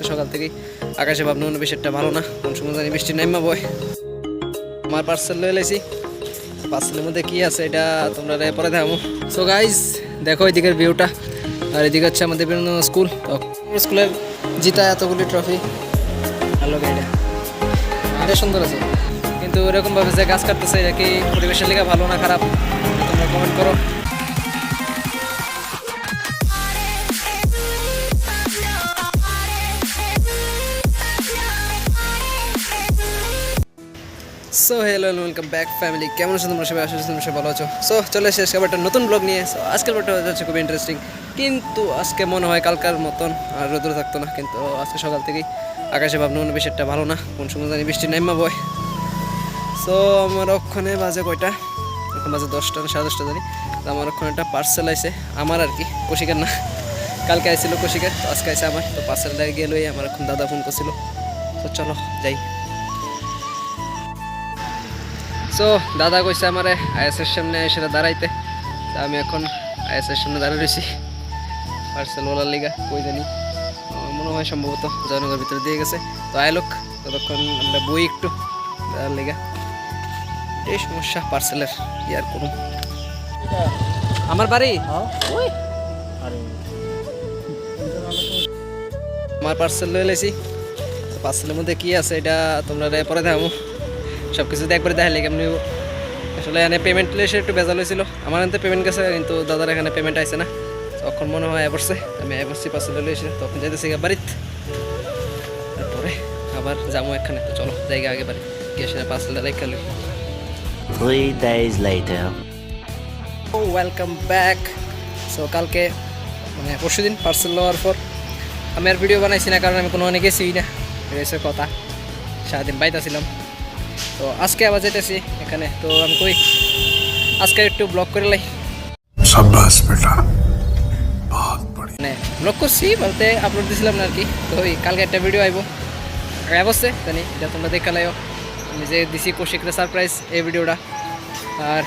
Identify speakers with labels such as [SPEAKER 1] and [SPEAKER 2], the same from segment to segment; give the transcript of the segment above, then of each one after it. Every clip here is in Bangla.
[SPEAKER 1] আজকে সকাল থেকেই আকাশে ভাবনা বেশ একটা ভালো না, কোন সময় জানি বৃষ্টি নাইমা বয়। আমার পার্সেল লয়ে লাইছি, পার্সেলের মধ্যে কি আছে এটা তোমরা পরে দেখাবো। সো গাইজ দেখো এদিকের ভিউটা, আর এদিকে হচ্ছে আমাদের বিভিন্ন স্কুল। তো স্কুলের জিতা এতগুলি ট্রফি, ভালো এটা সুন্দর আছে, কিন্তু এরকমভাবে যে গাছ কাটতেছে এটা কি পরিবেশের লেগে ভালো না খারাপ তোমরা কমেন্ট করো। So hello welcome back family, কেমন আছো তোমরা সবাই? আশা করি তোমরা সবাই ভালো আছো। সো চলে এসে আজকে একটা নতুন ব্লগ নিয়ে। সো আজকের ব্লগটা হচ্ছে খুব ইন্টারেস্টিং, কিন্তু আজকে মনে হয় কালকার মতন আর রোদ্র থাকতো না, কিন্তু আজকে সকাল থেকেই আকাশে ভাবনা বেশ একটা ভালো না, কোন সময় জানি বৃষ্টি নাইমা বয়। সো আমার ওখানে বাজে কয়টা, এখন বাজে 10টা না 10:30 জানি। তো আমার ওখানে একটা পার্সেল আইছে, আমার আর কি, কৌশিকের না, কালকে আইছিল কৌশিকের, তো আজকে আইসে আমার। তো পার্সেলটা গেলোই আমার এখন দাদা ফোন করছিল। তো চলো যাই। সো দাদা কইছে আমারে আইএসের সামনে এসে দাঁড়াইতে, তা আমি এখন আইএসের সামনে দাঁড়িয়ে রয়েছি পার্সেল ওলার লিগা। কই জানি মনে হয় সম্ভবত জয়নগর ভিতরে দিয়ে গেছে। তো আইলোক ততক্ষণ আমরা বই একটু দেওয়ার লিগা, এই সমস্যা পার্সেলের ইয়ার কোনো। আমার বাড়ি আমার পার্সেল লয়ে লাইছি, পার্সেলের মধ্যে কি আছে এটা তোমরা পরে দেখাবো। সব কিছু একবারে দেখালে কেমনি, আসলে এখানে পেমেন্ট এসে একটু ভেজাল হয়েছিল। আমার এখানে পেমেন্ট গেছে, কিন্তু দাদার এখানে পেমেন্ট আইসে না। তখন মনে হয় পড়ছে, আমি পড়ছি পার্সেল লয়ে এসে, তখন যাইতেছি বাড়িতে, তারপরে আবার যাবো এখানে। তো চলো জায়গা আগে বাড়ি গিয়ে সেটা পার্সেলটা রেখে লই।
[SPEAKER 2] 3 days later.
[SPEAKER 1] Welcome back. So কালকে মানে পরশু দিন পার্সেল নেওয়ার পর আমি আর ভিডিও বানাইছি না, কারণ আমি কোনো অনেক গেছিই না, এসে কথা সারাদিন বাইতে ছিলাম। তো আজকে আবার যেতেছি এখানে। তো আমি কই আজকে একটু ব্লগ করে লাই,
[SPEAKER 3] शाबाश बेटा बहुत बढ़िया।
[SPEAKER 1] মানে ব্লগ করছি বলতে আপলোড দিয়েছিলাম না আর কি। তো ওই কালকে একটা ভিডিও আইব অবশ্যই জানি, এটা তোমরা দেখা লাইও। আমি যে দিছি কৌশিকরে সারপ্রাইজ এই ভিডিওটা, আর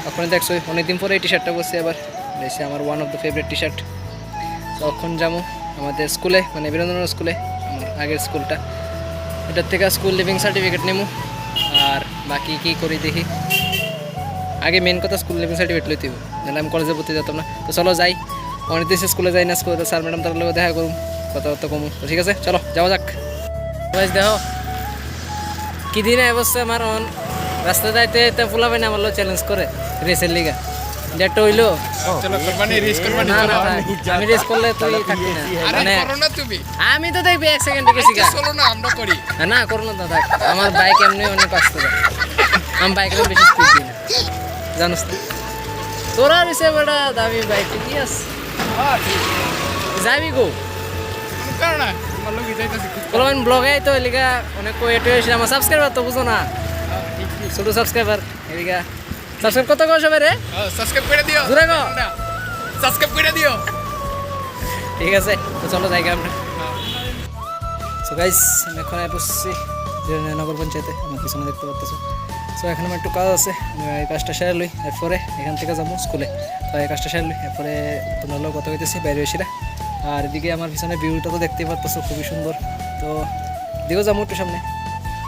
[SPEAKER 1] ওখানে দেখছো অনেকদিন পরে এই টি শার্টটা বসছি আবার, দেখছি আমার one of the favourite T shirt. তখন যাবো আমাদের স্কুলে, মানে বীরেন্দ্রনাথ স্কুলে, আমার আগের স্কুলটা, এটার থেকে স্কুল লিভিং সার্টিফিকেট নেবো। আর বাকি কী করি দেখি, আগে মেন কথা স্কুল লিভিং সার্টিফিকেট লইতে হবে, নাহলে আমি কলেজে ভর্তি যেতাম না। তো চলো যাই, অনেক দেশে স্কুলে যাই না, স্কুলে স্যার ম্যাডাম তার লোক দেখা করুন, কথাবার্তা কমু। তো ঠিক আছে চলো যাওয়া যাক। দেখো কি দিন অবশ্যই আমার রাস্তা যাইতে ফুলা পাই না, আমার লোক চ্যালেঞ্জ করে রেসের লিগা ডেটটা হইলো। আমি রেস করলে তুই থাকবি না, মানে আমি তো দেখবি 1 সেকেন্ডে গেছি না করো না দাদা। আমার বাইক এমনি অনেক আসতে যায়, আমি বাইক বেশি স্পিড দিই না, জানোস তো। তোরা রয়েছে বেটা দামি বাইক, কি আছে যাবি গো ব্লগে। তো এলিগা অনেক কয়েটে এসে আমার সাবস্ক্রাইবার তো বুঝো না, ছোট সাবস্ক্রাইবার এলিগা সাবস্ক্রাইব কত করো সবাই রে,
[SPEAKER 4] সাবস্ক্রাইব করে দিও,
[SPEAKER 1] দূরে গো
[SPEAKER 4] সাবস্ক্রাইব করে দিও।
[SPEAKER 1] ঠিক আছে তো চলো জায়গা আমরা। সো গাইস আমি এখন বসছি নগর পঞ্চায়েতে, আমার পিছনে দেখতে পাচ্ছ। সো এখন আমার একটু কাজ আছে, আমি এই কাজটা সেরে লই, এরপরে এখান থেকে যাবো স্কুলে। তো এই কাজটা সেরে লই, এরপরে তোমরা লোক কথা হইতেছি বাইরে এসে। আর এদিকে আমার পিছনে ভিউটা তো দেখতেই পাচ্ছ, খুবই সুন্দর। তো এদিকেও যাবো একটু সামনে,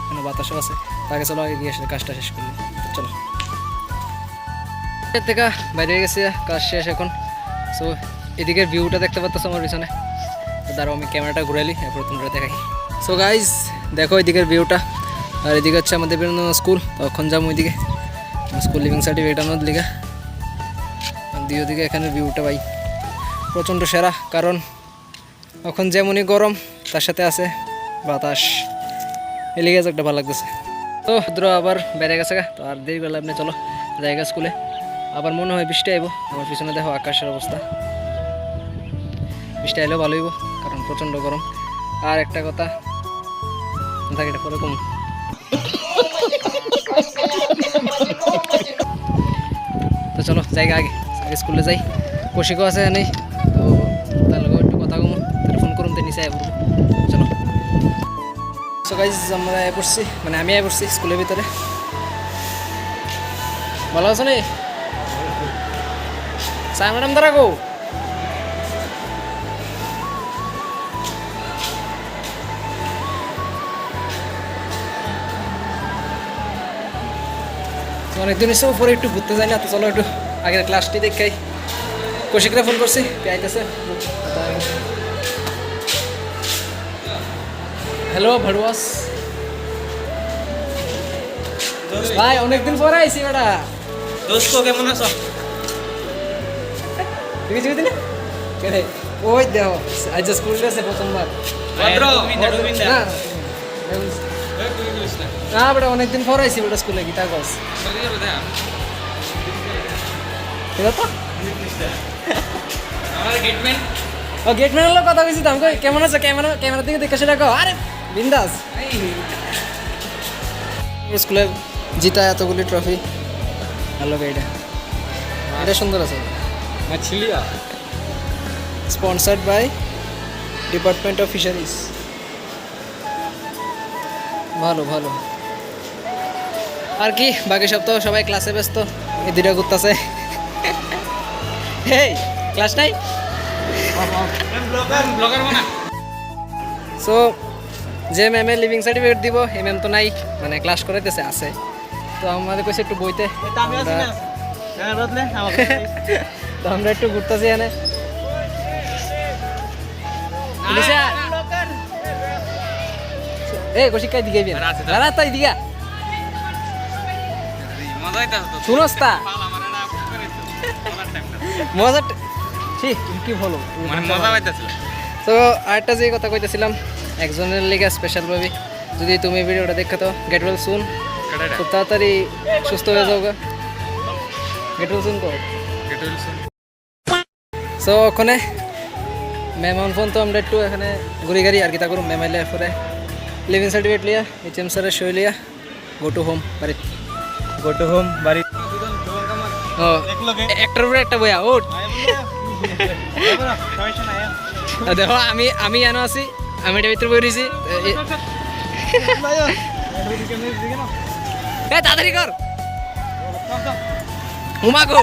[SPEAKER 1] কেন বাতাসও আছে। তাকে চলো আগে গিয়ে আসলে কাজটা শেষ করলি। চলো এর থেকে বাইরে হয়ে গেছে, কাজ শেষ এখন। সো এদিকের ভিউটা দেখতে পাচ্ছ আমার পিছনে, তো দাঁড়াও আমি ক্যামেরাটা ঘুরাইলি, এরপরে তোমরা দেখাই। সো গাইজ দেখো এদিকের ভিউটা, আর এদিকে হচ্ছে আমাদের বিভিন্ন স্কুল। তখন যাবো ওইদিকে স্কুল লিভিং সার্টিফিকেট আনার লিগা। দিয়ে ওদিকে এখানে ভিউটা ভাই প্রচণ্ড সেরা, কারণ এখন যেমনই গরম তার সাথে আছে বাতাস, এই লিগে একটা ভালো লাগতেছে। তো দ্র আবার বেড়ে গেছে গা, তো আর দেরি করলে আপনি চলো জায়গা স্কুলে। আবার মনে হয় বৃষ্টি আইব, আমার পিছনে দেখো আকাশের অবস্থা, বৃষ্টি আইলেও ভালো হইব, কারণ প্রচণ্ড গরম। আর একটা কথা থাকে এটা পরে কম। তো চলো জায়গা আগে আগে স্কুলে যাই, কৌশিকও আছে নেই, তো তার লগে একটু কথা কম, ফোন করুন তো নিচে আয়। চলো সো গাইজ আমরা পড়ছি, মানে আমি পড়ছি স্কুলের ভিতরে। ভালো আছো নি স্যার ম্যাডাম, দাঁড়া গো অনেকদিন এসে উপরে একটু ঘুরতে যাই না, তো চলো একটু আগের ক্লাসটি দেখাই। কৌশিকরা ফোন করছি, আইতেছে। হ্যালো ভাড়ুয়াস ভাই, অনেকদিন পরে আইসি বেটা।
[SPEAKER 5] দোস্ত কেমন আছো?
[SPEAKER 1] ঠিক আছে দিলে কেন ওই দেও আজ স্কুল ড্রেসে প্রথমবার
[SPEAKER 5] ভদ্র
[SPEAKER 1] না না বেটা, অনেকদিন পরে আইসি বেটা স্কুলে, গীতা কস ঠিক আছে।
[SPEAKER 5] আমার গেটম্যান
[SPEAKER 1] ও গেটম্যান হলো কথা কইছি, আমি কই কেমন আছে, ক্যামেরা দিকে দেখে সেটা কো। আরে বিন্দাস, স্কুলের জিতা এতগুলি ট্রফি। হ্যালো এটা এটা সুন্দর আছে।
[SPEAKER 5] মাছলিয়া
[SPEAKER 1] sponsored by department of fisheries. ভালো ভালো। আর কি বাকি সব তো সবাই ক্লাসে ব্যস্ত, এই দুইটা ঘুরতেছে। হেই ক্লাস নাই।
[SPEAKER 5] ব্লগার বানা।
[SPEAKER 1] সো যে ম্যামের লিভিং সার্টিফিকেট দিব, এই ম্যাম তো নাই, মানে ক্লাস করাইতেছে আছে। তো আমাদের কইছে একটু বইতে, তো আমরা একটু ঘুরতেছি এখানে। এই কৌশিক দিকে দাঁড়া, তাই দিঘা
[SPEAKER 5] মজা হইতা তো।
[SPEAKER 1] শুনোস তা মজা ঠিক কি বলো,
[SPEAKER 5] মানে মজা হইতাছিল।
[SPEAKER 1] তো আরেকটা যে কথা কইতেছিলাম, একজনের লেগে স্পেশাল ভাবে যদি তুমি ভিডিওটা দেখো তো গেট ওয়েল সুন, খুব তাড়াতাড়ি সুস্থ হয়ে যাও গা। গেট ওয়েল সুন কো। সো ওখানে ম্যাম অন ফোন, তো আমরা একটু এখানে ঘুরি গাড়ি আর কি তা করুম। ম্যাম আইলে পরে লিভিং সার্টিফিকেট লিয়া, এইচএম স্যারের সই লিয়া গো টু হোম বাড়ি।
[SPEAKER 5] গো টু হোম বাড়ি।
[SPEAKER 1] ও একটার উপরে একটা বইয়া ওঠ। দেখো আমি জানো আছি, আমি এটার ভিতরে বই রয়েছি। তাড়াতাড়ি কর উমাগো।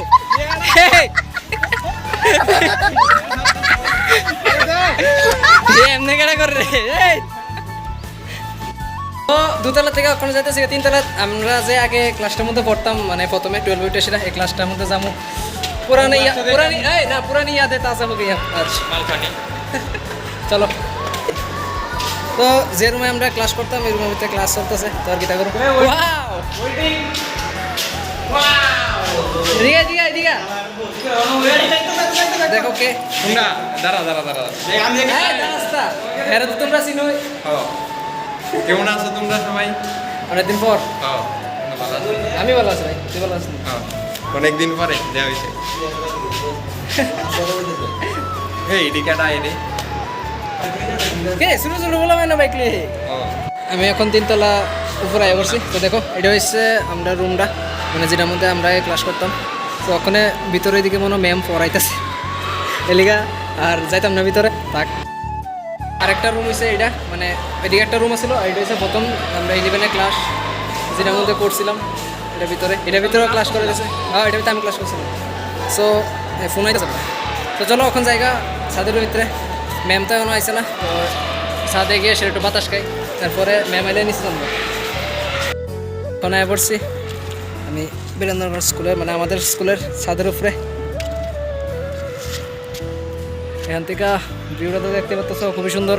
[SPEAKER 1] এমনি কেনা কর রে। তো দুতলা থেকে ওখানে যাইতেছি তিনতলা। আমরা যে আগে ক্লাসটার মধ্যে পড়তাম, মানে প্রথমে 12 উঠে সেটা এই ক্লাসটার মধ্যে যাবো। পুরানি ইয়াদে তাজা হবে আজ। চলো, তো যে রুমে আমরা ক্লাস করতাম এই রুমের ভিতরে ক্লাস চলতেছে। তো আর কি তা করো। দেখো কে
[SPEAKER 4] দাঁড়া
[SPEAKER 1] হ্যাঁ তো তোমরা চিনো।
[SPEAKER 4] কেমন আছো তোমরা সবাই?
[SPEAKER 1] অনেকদিন পর।
[SPEAKER 4] হ্যাঁ,
[SPEAKER 1] আমি ভালো আছি ভাই, তুই ভালো আছিস?
[SPEAKER 4] অনেকদিন পরে দেওয়া হয়েছে। এই টিকাটা এনে
[SPEAKER 1] কে শুরু বললাম না বাইকলে। আমি এখন তিনতলা উপরে আয় করছি। তো দেখো এটা হচ্ছে আমরা রুমটা, মানে যেটার মধ্যে আমরা ক্লাস করতাম। তো ওখানে ভিতরের দিকে মনে ম্যাম পড়াইতেছে এলিগা, আর যাইতাম না ভিতরে থাক। আরেকটা রুম হয়েছে এটা, মানে এদিকে একটা রুম আছিল, আর এটা হচ্ছে প্রথম আমরা 11-এ ক্লাস যেটার মধ্যে করছিলাম। এটার ভিতরেও ক্লাস করে গেছে। হ্যাঁ এটার ভিতরে আমি ক্লাস করছিলাম। সো ফোন আইতেছে। তো চলো এখন জায়গা ছাদের ভিতরে। ম্যাম তো এখনো আইসে না, তো ছাদে গিয়ে সেটা একটু বাতাস খাই, তারপরে ম্যাম আইলে নিচ্ছিলাম। এখন আয় পড়ছি আমি বীরেন্দ্রগঞ্জ স্কুলের, মানে আমাদের স্কুলের ছাদের উপরে। এখান থেকে ভিউটা তো দেখতে পাচ্ছ খুবই সুন্দর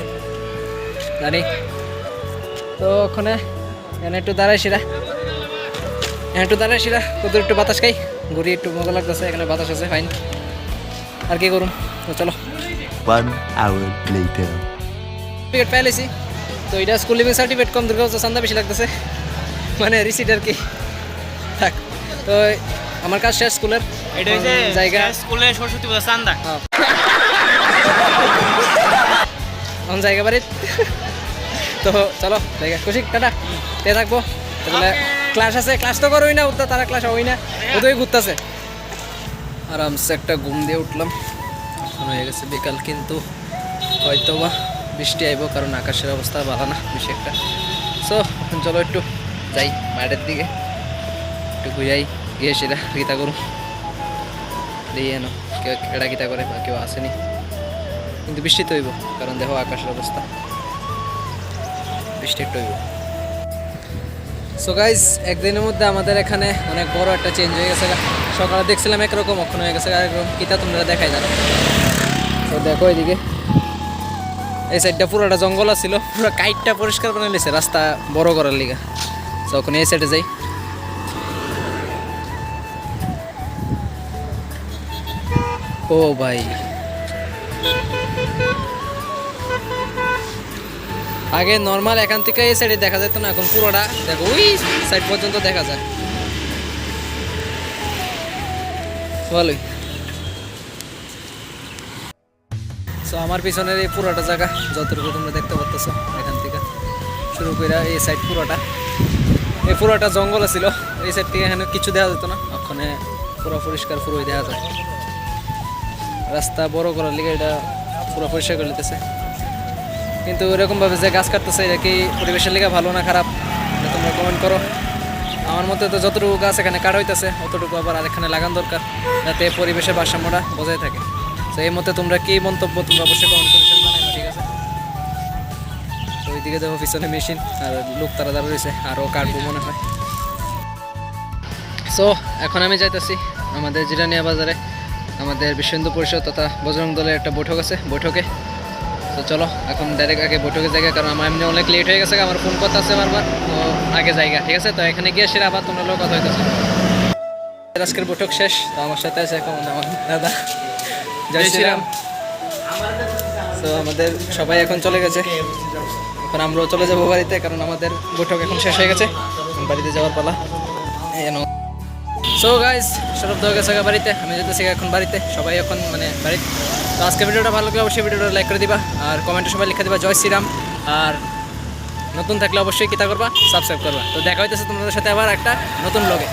[SPEAKER 1] জানি। তো ওখানে এখানে একটু দাঁড়াইছিরা, কত একটু বাতাস খাই, ঘুরি একটু মজা লাগতেছে। এখানে বাতাস আছে ফাইন, আর কি করুম। তো চলো।
[SPEAKER 2] 1 hour later.
[SPEAKER 1] সার্টিফিকেট পেয়েছি, তো এটা স্কুল লিভিং সার্টিফিকেট কম দূর চান্দা বেশি লাগতেছে, মানে রিসিট আর কি। থাক, তো আমার কাজ শেষ স্কুলের।
[SPEAKER 5] এটা হইছে
[SPEAKER 1] জায়গা
[SPEAKER 5] স্কুলে সরস্বতী পূজা চান্দা।
[SPEAKER 1] এখন জায়গা বাড়ির। তো চলো জায়গা খুশি টাটা তে থাকবো। তাহলে ক্লাস আছে, ক্লাস তো করোই না, উঠতে তারা ক্লাস হই না, ওদের ঘুরতেছে। আরামসে একটা ঘুম দিয়ে উঠলাম। এখন হয়ে গেছে বিকাল, কিন্তু হয়তো বা বৃষ্টি আইব, কারণ আকাশের অবস্থা ভালো না বেশি একটা। সো এখন চলো একটু যাই মাঠের দিকে, একটু ঘুরাই গিয়ে সেটা গীতা করুন দিয়ে এনো কেউ কেটা গীতা করে বা কেউ আসেনি, কিন্তু বৃষ্টি তো হইব, কারণ দেখো আকাশের অবস্থা, বৃষ্টি একটু হইব। সো গাইস একদিনের মধ্যে আমাদের এখানে অনেক বড় একটা চেঞ্জ হয়ে গেছে। সকালে দেখছিলাম একরকম, এখন হয়ে গেছে আরেকরকম। কিতা তোমরা দেখাই যাবে। তো দেখো এদিকে এই সাইডটা পুরোটা জঙ্গল ছিল, পুরো কাইটটা পরিষ্কার করে নিয়েছে রাস্তা বড় করার লিগা। তো এখন এই সাইডে যাই। ও ভাই আগে নর্মাল এখান থেকে এই সাইডে দেখা যেত না, এখন পুরোটা দেখো ওই সাইড পর্যন্ত দেখা যায়। ভালোই। সো আমার পিছনের এই পুরোটা জায়গা যতটুকু তোমরা দেখতে পাচ্ছ, এখান থেকে শুরু করে এই সাইড পুরোটা, এই পুরোটা জঙ্গল ছিল। এই সাইড থেকে এখানে কিছু দেখা যেত না, ওখানে পুরো পরিষ্কার পুরোই দেখা যায়। রাস্তা বড় করার লিগে এটা পুরো পরিষ্কার করে নিতেছে, কিন্তু এরকমভাবে যে গাছ কাটতেছে এটা কি পরিবেশের লিগে ভালো না খারাপ এটা তোমরা কমেন্ট করো। আমার মতে তো যতটুকু গাছ এখানে কাটা হইতেছে অতটুকু আবার আরেকখানে লাগানো দরকার, যাতে পরিবেশের ভারসাম্যটা বজায় থাকে। তো এই মতে তোমরা কি মন্তব্য তোমরা অবশ্যই কমেন্ট করে জানাবে, ঠিক আছে? তো ওইদিকে দেখো পিছনে মেশিন আর লোক তারা দাঁড়া রয়েছে, আরও কাটবো মনে হয়। সো এখন আমি যাইতেছি আমাদের জিরানিয়া বাজারে, আমাদের বিশ্ব হিন্দু পরিষদ তথা বজরং দলের একটা বৈঠক আছে, বৈঠকে। তো চলো এখন ডাইরেক্ট আগে বৈঠকের জায়গা, কারণ আমার এমনি অনেক লেট হয়ে গেছে, আমার ফোন করতে আছে বারবার। তো আগে জায়গা, ঠিক আছে? তো এখানে গিয়ে সেরা আবার তোমরা লোক কথা হইতেছে। আজকের বৈঠক শেষ। তো আমার সাথে আছে এখন আমার দাদা, জয় শ্রীরাম। তো আমাদের সবাই এখন চলে গেছে, এখন আমরাও চলে যাবো বাড়িতে, কারণ আমাদের বৈঠক এখন শেষ হয়ে গেছে, বাড়িতে যাওয়ার পালা। সো গাইস সরব দেওয়া গেছে বাড়িতে, আমি যেতেছি এখন বাড়িতে, সবাই এখন মানে বাড়িতে। তো আজকে ভিডিওটা ভালো লাগলে অবশ্যই ভিডিওটা লাইক করে দিবা, আর কমেন্টে সবাই লিখে দিবা জয় শ্রীরাম। আর নতুন থাকলে অবশ্যই কিতা করবা, সাবস্ক্রাইব করবা। তো দেখা হইতেছে তোমাদের সাথে আবার একটা নতুন ব্লগে।